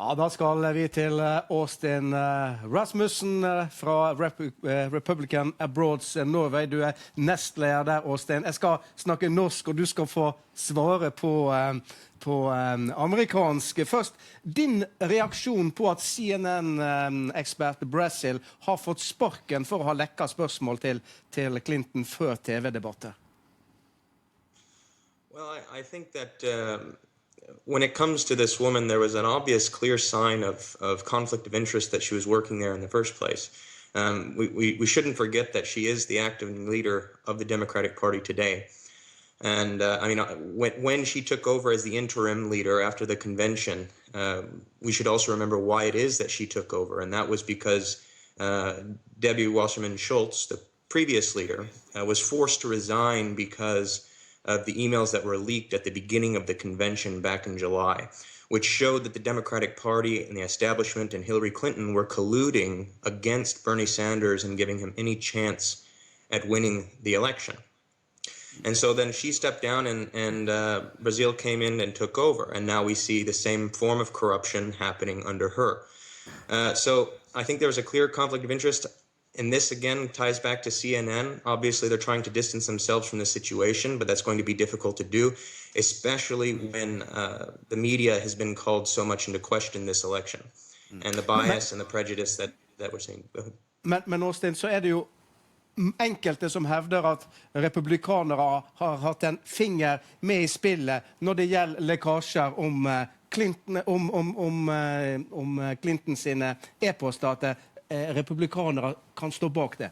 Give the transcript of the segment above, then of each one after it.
Ja, da skal vi til Austin Rasmussen fra Republican Abroads Norway. Du nestleder der, Austin. Jeg skal snakke norsk, og du skal få svare på amerikansk. Først, din reaksjon på at CNN-ekspert Brazile har fått sparken for å ha lekket spørsmål til Clinton før TV-debatter. Well, I think that when it comes to this woman, there was an obvious, clear sign of conflict of interest that she was working there in the first place. We shouldn't forget that she is the acting leader of the Democratic Party today. And I mean, when she took over as the interim leader after the convention, we should also remember why it is that she took over. And that was because Debbie Wasserman Schultz, the previous leader, was forced to resign because of the emails that were leaked at the beginning of the convention back in July, which showed that the Democratic Party and the establishment and Hillary Clinton were colluding against Bernie Sanders and giving him any chance at winning the election. And so then she stepped down and Brazile came in and took over. And now we see the same form of corruption happening under her. So I think there's a clear conflict of interest. And this, again, ties back to CNN. Obviously, they're trying to distance themselves from the situation, but that's going to be difficult to do, especially when the media has been called so much into question this election. And the bias and the prejudice that we're seeing. Men Austin, så det jo enkelte som hevder at republikanere har hatt en finger med I spillet når det gjelder lekkasjer om Clinton sine e-poster, at republikanere kan stå bak det.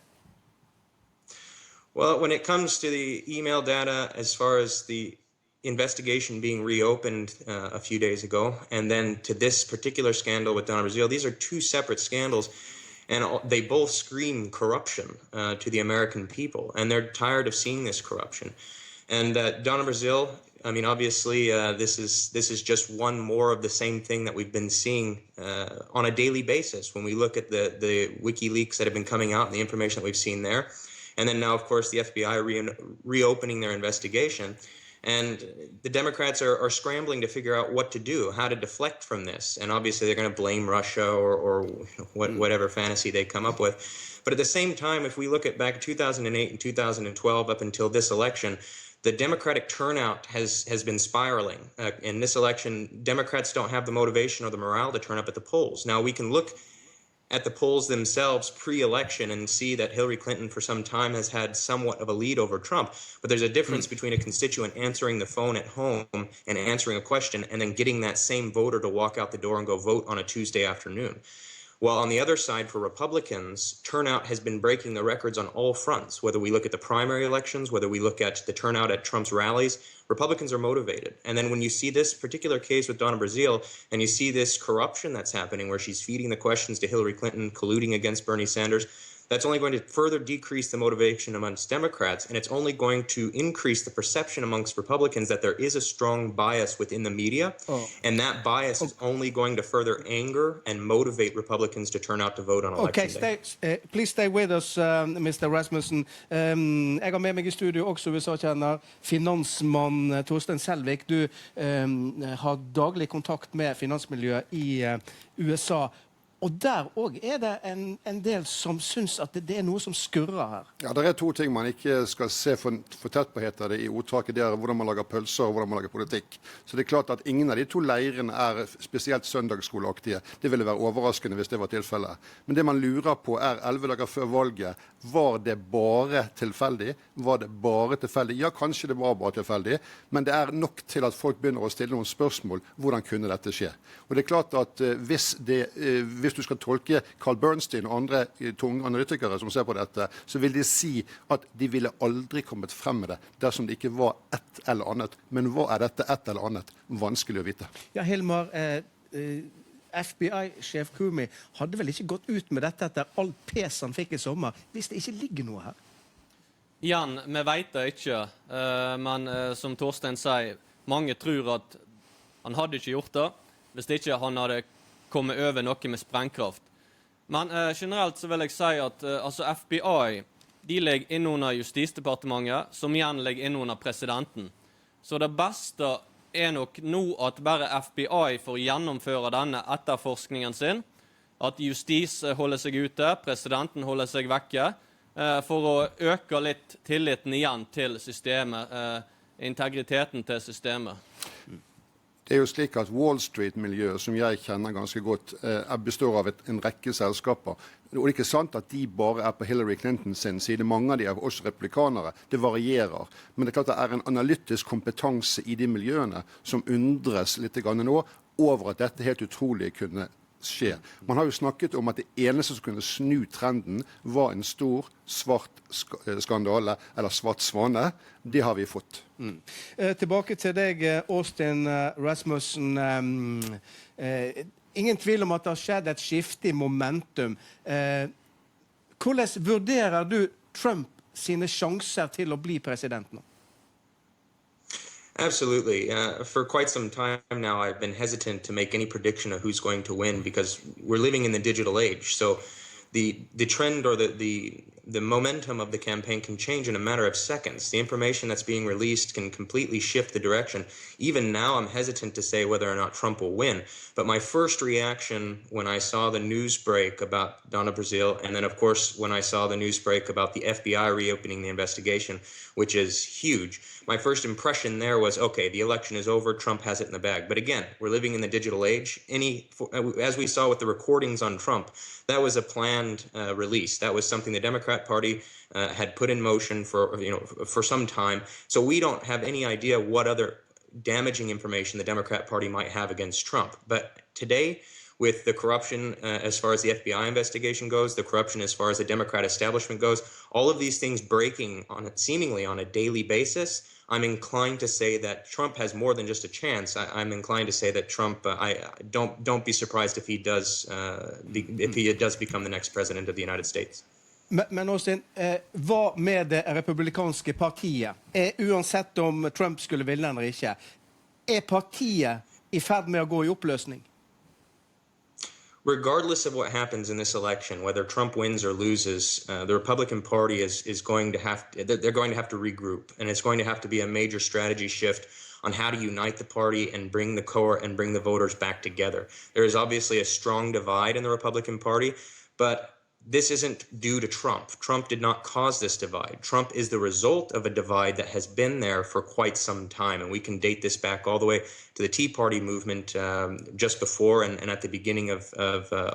Well, when it comes to the email data, as far as the investigation being reopened a few days ago, and then to this particular scandal with Donna Brazile, these are two separate scandals, and they both scream corruption to the American people, and they're tired of seeing this corruption. And Donna Brazile, I mean, obviously, this is just one more of the same thing that we've been seeing on a daily basis when we look at the WikiLeaks that have been coming out and the information that we've seen there. And then now, of course, the FBI reopening their investigation. And the Democrats are scrambling to figure out what to do, how to deflect from this. And obviously, they're going to blame Russia or whatever fantasy they come up with. But at the same time, if we look at back 2008 and 2012 up until this election, the Democratic turnout has been spiraling. In this election, Democrats don't have the motivation or the morale to turn up at the polls. Now, we can look at the polls themselves pre-election and see that Hillary Clinton for some time has had somewhat of a lead over Trump. But there's a difference between a constituent answering the phone at home and answering a question and then getting that same voter to walk out the door and go vote on a Tuesday afternoon. While on the other side, for Republicans, turnout has been breaking the records on all fronts. Whether we look at the primary elections, whether we look at the turnout at Trump's rallies, Republicans are motivated. And then when you see this particular case with Donna Brazile, and you see this corruption that's happening, where she's feeding the questions to Hillary Clinton, colluding against Bernie Sanders, that's only going to further decrease the motivation amongst Democrats, and it's only going to increase the perception amongst Republicans that there is a strong bias within the media, and that bias is only going to further anger and motivate Republicans to turn out to vote on election day. Please stay with us, Mr. Rasmussen. Jeg har med meg I studio også USA-kjenner finansmann Torstein Selvik. Du har daglig kontakt med finansmiljøet I USA. Og der også det en del som synes at det noe som skurrer her. Ja, det to ting man ikke skal se for tett på heter det I ordtaket. Det hvordan man lager pølser og hvordan man lager politikk. Så det klart at ingen av de to leirene spesielt søndagsskoleaktige. Det ville være overraskende hvis det var tilfellet. Men det man lurer på 11 dager før valget. Var det bare tilfeldig? Var det bare tilfeldig? Ja, kanskje det var bare tilfeldig. Men det nok til at folk begynner å stille noen spørsmål. Hvordan kunne dette skje? Og det klart at hvis du skal tolke Carl Bernstein og andre tunge analytikere som ser på dette, så vil de si at de ville aldri kommet frem med det dersom det ikke var et eller annet. Men hva dette et eller annet? Vanskelig å vite. Ja, Hilmar, FBI-sjef Comey hadde vel ikke gått ut med dette etter all pes han fikk I sommer, hvis det ikke ligger noe her? Jan, vi vet det ikke, men som Torstein sier, mange tror at han hadde ikke gjort det, hvis ikke han hadde kommet over noe med sprengkraft. Men generelt så vil jeg si at FBI, de ligger inn under Justisdepartementet, som igjen ligger inn under presidenten. Så det beste nok nå at bare FBI får gjennomføre denne etterforskningen sin, at justis holder seg ute, presidenten holder seg vekke, for å øke litt tilliten igjen til systemet, integriteten til systemet. Det er jo slik at Wall Street-miljøet, som jeg kjenner ganske godt, består av en rekke selskaper. Og det er ikke sant at de bare er på Hillary Clinton sin side. Mange av de er også replikanere. Det varierer. Men det er klart det er en analytisk kompetanse i de miljøene som undres litt nå over at dette helt utrolig kunne skje. Man har jo snakket om at det eneste som kunne snu trenden var en stor, svart skandale, eller svart svane. Det har vi fått. Tilbake til deg, Austin Rasmussen. Ingen tvil om at det har skjedd et skifte i momentum. Hvordan vurderer du Trump sine sjanser til å bli president nå? Absolutely. For quite some time now, I've been hesitant to make any prediction of who's going to win because we're living in the digital age. So the trend or the momentum of the campaign can change in a matter of seconds. The information that's being released can completely shift the direction. Even now, I'm hesitant to say whether or not Trump will win. But my first reaction when I saw the news break about Donna Brazile, and then, of course, when I saw the news break about the FBI reopening the investigation, which is huge, my first impression there was, okay, the election is over, Trump has it in the bag. But again, we're living in the digital age. As we saw with the recordings on Trump, that was a planned release. That was something the Democrat Party had put in motion for some time. So we don't have any idea what other damaging information the Democrat Party might have against Trump. But today, with the corruption as far as the FBI investigation goes, the corruption as far as the Democrat establishment goes, all of these things breaking seemingly on a daily basis, I'm inclined to say that Trump has more than just a chance. I'm inclined to say that Trump, don't be surprised if he does become the next president of the United States. Men Austin, hva med det republikanske partiet? Uansett om Trump skulle vinne eller ikke, partiet i ferd med å gå i oppløsning? Regardless of what happens in this election, whether Trump wins or loses, the Republican Party is going to have to regroup, and it's going to have to be a major strategy shift on how to unite the party and bring the core and bring the voters back together. There is obviously a strong divide in the Republican Party, but this isn't due to Trump. Trump did not cause this divide. Trump is the result of a divide that has been there for quite some time, and we can date this back all the way to the Tea Party movement just before and at the beginning of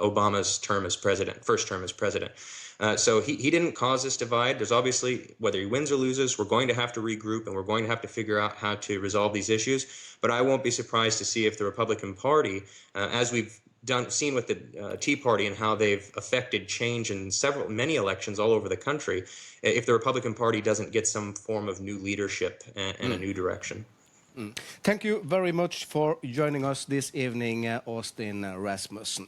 Obama's term as president, first term as president. So he didn't cause this divide. There's obviously, whether he wins or loses, we're going to have to regroup and we're going to have to figure out how to resolve these issues. But I won't be surprised to see if the Republican Party, as we've seen with the Tea Party and how they've affected change in many elections all over the country, if the Republican Party doesn't get some form of new leadership and a new direction. Thank you very much for joining us this evening, Austin Rasmussen.